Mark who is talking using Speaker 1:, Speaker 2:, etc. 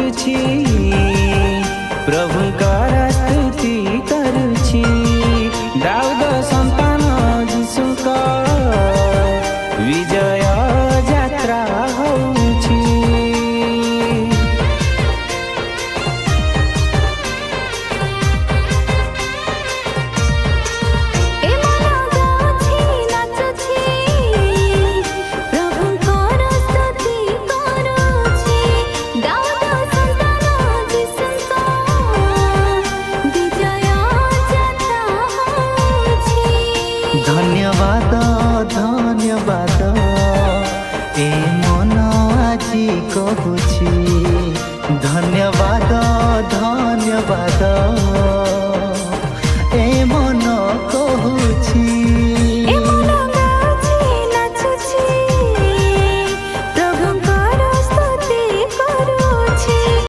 Speaker 1: नाचुछि प्रभुंकर स्तुति करुछि दाऊद संतान यीशुक विजय यात्रा होछि।
Speaker 2: धन्यवाद धन्यवाद ए मन आजी कहूछि धन्यवाद धन्यवाद।